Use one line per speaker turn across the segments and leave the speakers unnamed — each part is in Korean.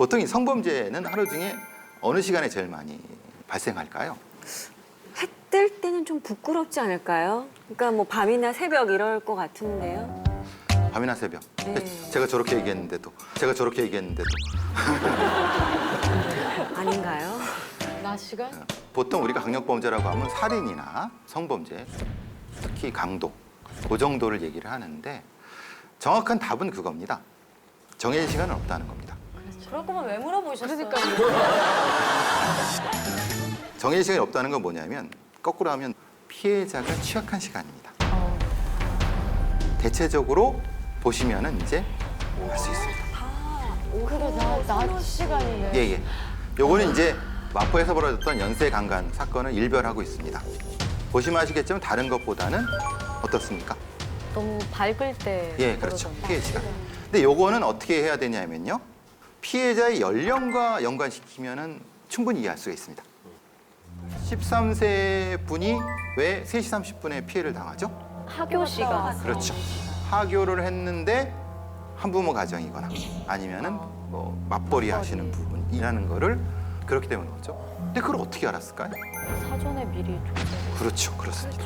보통 이 성범죄는 하루 중에 어느 시간에 제일 많이 발생할까요?
해 뜰 때는 좀 부끄럽지 않을까요? 그러니까 뭐 밤이나 새벽 이럴 것 같은데요.
밤이나 새벽.
네.
제가 저렇게 얘기했는데도.
아닌가요?
낮 시간?
보통 우리가 강력범죄라고 하면 살인이나 성범죄, 특히 강도, 그 정도를 얘기를 하는데 정확한 답은 그겁니다. 정해진 시간은 없다는 겁니다.
그럴 거면 왜 물어보셨어요?
정해진 시간이 없다는 건 뭐냐면 거꾸로 하면 피해자가 취약한 시간입니다. 대체적으로 보시면은 이제 알 수 있습니다.
그래, 낮 시간이네.
예. 요거는 이제 마포에서 벌어졌던 연쇄 강간 사건을 일별하고 있습니다. 보시면 아시겠지만 다른 것보다는 어떻습니까?
너무 밝을 때.
예, 그렇죠.
그러던가.
피해 시간. 근데 요거는 어떻게 해야 되냐면요. 피해자의 연령과 연관시키면은 충분히 이해할 수가 있습니다. 13세 분이 왜 3시 30분에 피해를 당하죠?
학교 시간.
그렇죠. 하교를 했는데 한부모 가정이거나 아니면은 뭐 맞벌이 하시는 부분이라는 거를 그렇기 때문에 그렇죠. 근데 그걸 어떻게 알았을까요?
사전에 미리 조사.
그렇죠. 그렇습니다.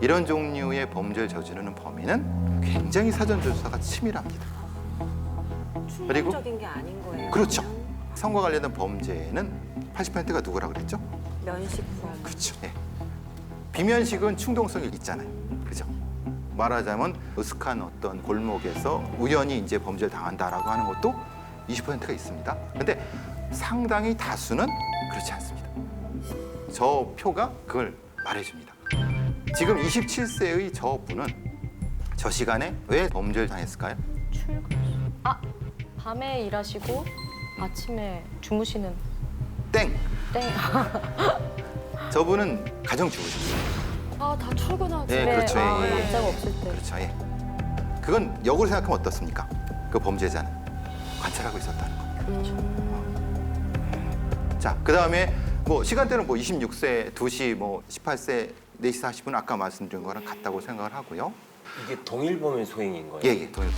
이런 종류의 범죄를 저지르는 범인은 굉장히 사전 조사가 치밀합니다. 그리고
충동적인 게 아닌 거예요.
그렇죠. 성과 관련된 범죄는 80%가 누구라고 그랬죠?
면식범.
그렇죠. 예. 비면식은 충동성이 있잖아요. 그죠? 말하자면 으슥한 어떤 골목에서 우연히 이제 범죄를 당한다라고 하는 것도 20%가 있습니다. 근데 상당히 다수는 그렇지 않습니다. 저 표가 그걸 말해줍니다. 지금 27세의 저 분은 저 시간에 왜 범죄를 당했을까요?
출근. 밤에 일하시고 아침에 주무시는
땡!
땡.
저분은 가정주부셨어요.
다 출근하지.
예, 그렇죠. 예, 예.
남자가 없을 때.
그렇죠. 예. 그건 역으로 생각하면 어떻습니까? 그 범죄자는 관찰하고 있었다는 겁니다. 자, 그 다음에 뭐 시간대는 뭐 26세, 2시, 뭐 18세, 4시 40분 아까 말씀드린 거랑 같다고 생각을 하고요.
이게 동일범의 소행인 거예요?
예, 동일.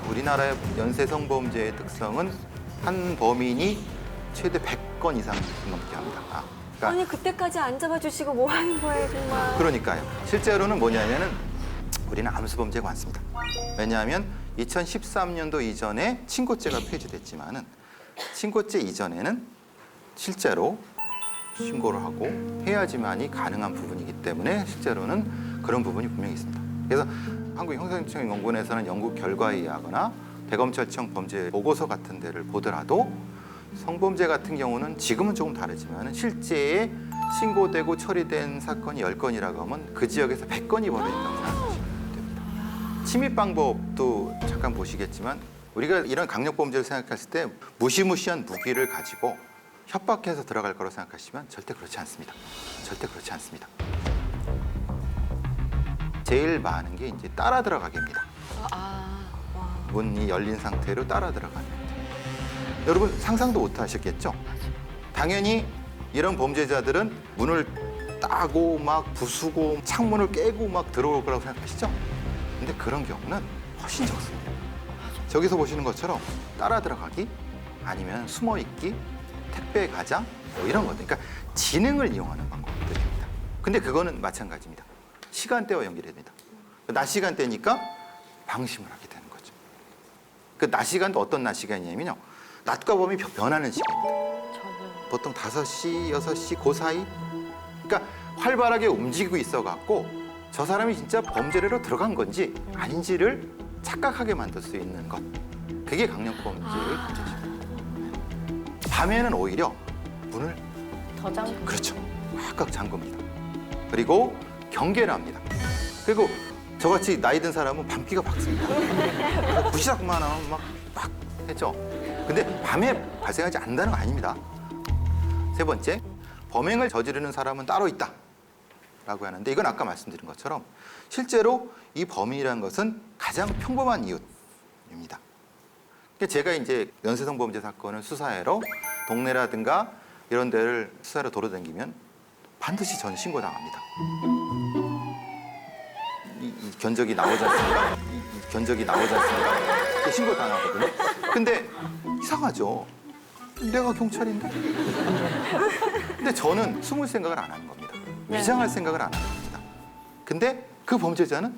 우리나라의 연쇄 성범죄의 특성은 한 범인이 최대 100건 이상 넘게 합니다. 그러니까
아니 그때까지 안 잡아주시고 뭐 하는 거예요 정말.
그러니까요. 실제로는 뭐냐면은 우리는 암수범죄가 많습니다. 왜냐하면 2013년도 이전에 친고죄가 폐지됐지만은 친고죄 이전에는 실제로 신고를 하고 해야지만이 가능한 부분이기 때문에 실제로는 그런 부분이 분명히 있습니다. 그래서 한국형사행정연구원에서는 연구 결과에 의하거나 대검찰청 범죄 보고서 같은 데를 보더라도 성범죄 같은 경우는 지금은 조금 다르지만 실제에 신고되고 처리된 사건이 10건이라고 하면 그 지역에서 100건이 벌어진다고 생각하시면 됩니다. 침입 방법도 잠깐 보시겠지만 우리가 이런 강력범죄를 생각했을 때 무시무시한 무기를 가지고 협박해서 들어갈 거라고 생각하시면 절대 그렇지 않습니다. 절대 그렇지 않습니다. 제일 많은 게 이제 따라 들어가기입니다. 문이 열린 상태로 따라 들어가는. 여러분 상상도 못 하셨겠죠? 당연히 이런 범죄자들은 문을 따고 막 부수고 창문을 깨고 막 들어올 거라고 생각하시죠? 근데 그런 경우는 훨씬 적습니다. 저기서 보시는 것처럼 따라 들어가기 아니면 숨어 있기, 택배 가장 뭐 이런 것들. 그러니까 지능을 이용하는 방법들입니다. 근데 그거는 마찬가지입니다. 시간대와 연결해야 됩니다. 낮 시간대니까 방심을 하게 되는 거죠. 그 낮 시간도 어떤 낮 시간이냐면요. 낮과 밤이 변하는 시간입니다. 보통 5시, 6시 그 사이. 그러니까 활발하게 움직이고 있어갖고 저 사람이 진짜 범죄로 들어간 건지 아닌지를 착각하게 만들 수 있는 것. 그게 강력범죄의 문제죠. 밤에는 오히려 문을
더 잠그.
그렇죠. 꽉꽉 잠굽니다. 그리고 경계를 합니다. 그리고 저같이 나이 든 사람은 밤기가 박습니다. 부시락만 하면 막 했죠. 근데 밤에 발생하지 않는다는 거 아닙니다. 세 번째, 범행을 저지르는 사람은 따로 있다 라고 하는데 이건 아까 말씀드린 것처럼 실제로 이 범인이라는 것은 가장 평범한 이웃입니다. 제가 이제 연쇄성범죄 사건을 수사하러 동네라든가 이런 데를 수사로 돌아다니면 반드시 저는 신고당합니다. 이 견적이 나오지 않습니까? 이 견적이 나오지 않습니까? 신고 당하거든요. 근데 이상하죠. 내가 경찰인데? 근데 저는 숨을 생각을 안 하는 겁니다. 위장할 생각을 안 하는 겁니다. 근데 그 범죄자는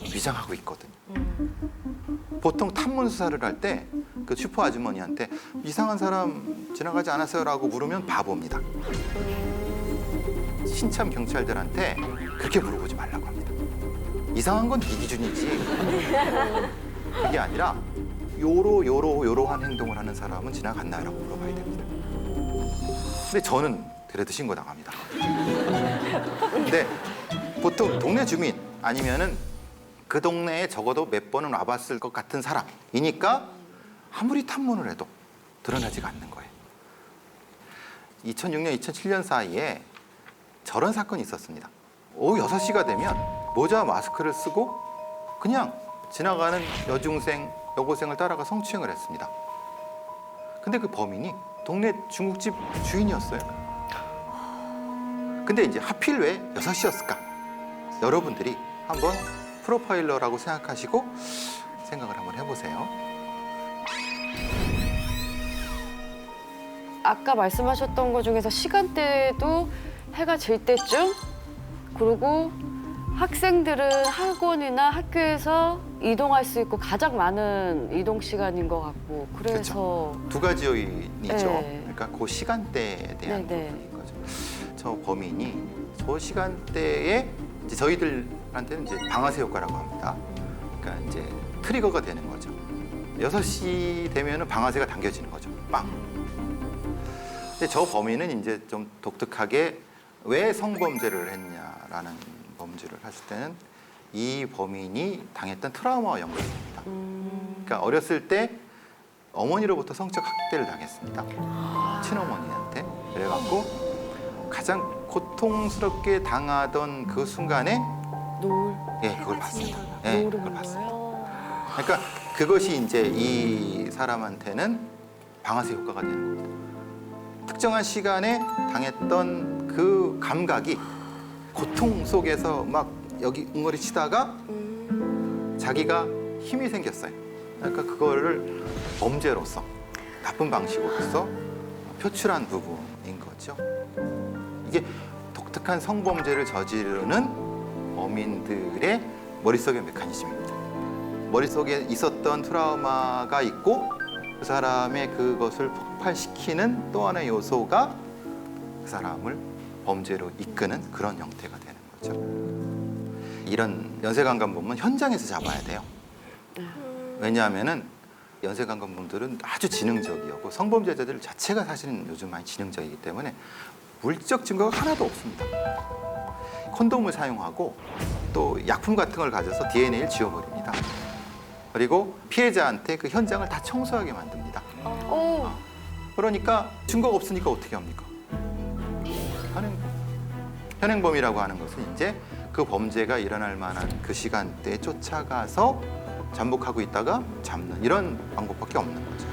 위장하고 있거든요. 보통 탐문 수사를 할 때 그 슈퍼 아주머니한테 이상한 사람 지나가지 않았어요라고 물으면 바보입니다. 신참 경찰들한테 그렇게 물어보지 말라고 합니다. 이상한 건 네 기준이지. 그게 아니라 요러한 행동을 하는 사람은 지나갔나요라고 물어봐야 됩니다. 근데 저는 그래도 신고 당합니다. 근데 보통 동네 주민 아니면은 그 동네에 적어도 몇 번은 와봤을 것 같은 사람이니까 아무리 탐문을 해도 드러나지가 않는 거예요. 2006년, 2007년 사이에 저런 사건이 있었습니다. 오후 6시가 되면 모자와 마스크를 쓰고 그냥 지나가는 여중생, 여고생을 따라가 성추행을 했습니다. 근데 그 범인이 동네 중국집 주인이었어요. 근데 이제 하필 왜 6시였을까? 여러분들이 한번 프로파일러라고 생각하시고 생각을 한번 해보세요.
아까 말씀하셨던 것 중에서 시간대도 해가 질 때쯤, 그리고 학생들은 학원이나 학교에서 이동할 수 있고 가장 많은 이동 시간인 것 같고, 그래서
두 가지 요인이죠.
네.
그러니까 그 시간대에 대한
네, 네.
부분인 거죠. 저 범인이 저 시간대에 이제 저희들한테는 이제 방아쇠 효과라고 합니다. 그러니까 이제 트리거가 되는 거죠. 6시 되면은 방아쇠가 당겨지는 거죠. 빵. 근데 저 범인은 이제 좀 독특하게 왜 성범죄를 했냐라는 범죄를 했을 때는 이 범인이 당했던 트라우마와 연관이 됩니다. 그러니까 어렸을 때 어머니로부터 성적 학대를 당했습니다. 친어머니한테. 그래갖고 가장 고통스럽게 당하던 그 순간에
노을,
예, 그걸 봤습니다. 예,
노을을
그걸
본
봤습니다.
거예요.
그러니까 그것이 이제 이 사람한테는 방아쇠 효과가 되는 겁니다. 특정한 시간에 당했던 그 감각이 고통 속에서 막 여기 응어리 치다가 자기가 힘이 생겼어요. 그러니까 그거를 범죄로서 나쁜 방식으로서 표출한 부분인 거죠. 이게 독특한 성범죄를 저지르는 범인들의 머릿속의 메커니즘입니다. 머릿속에 있었던 트라우마가 있고 그 사람의 그것을 폭발시키는 또 하나의 요소가 그 사람을 범죄로 이끄는 그런 형태가 되는 거죠. 이런 연쇄강간범은 현장에서 잡아야 돼요. 왜냐하면은 연쇄강간범들은 아주 지능적이었고 성범죄자들 자체가 사실은 요즘 많이 지능적이기 때문에 물적 증거가 하나도 없습니다. 콘돔을 사용하고 또 약품 같은 걸 가져서 DNA를 지워버립니다. 그리고 피해자한테 그 현장을 다 청소하게 만듭니다.
오,
그러니까 증거가 없으니까 어떻게 합니까? 현행범이라고 하는 것은 이제 그 범죄가 일어날 만한 그 시간대에 쫓아가서 잠복하고 있다가 잡는 이런 방법밖에 없는 거죠.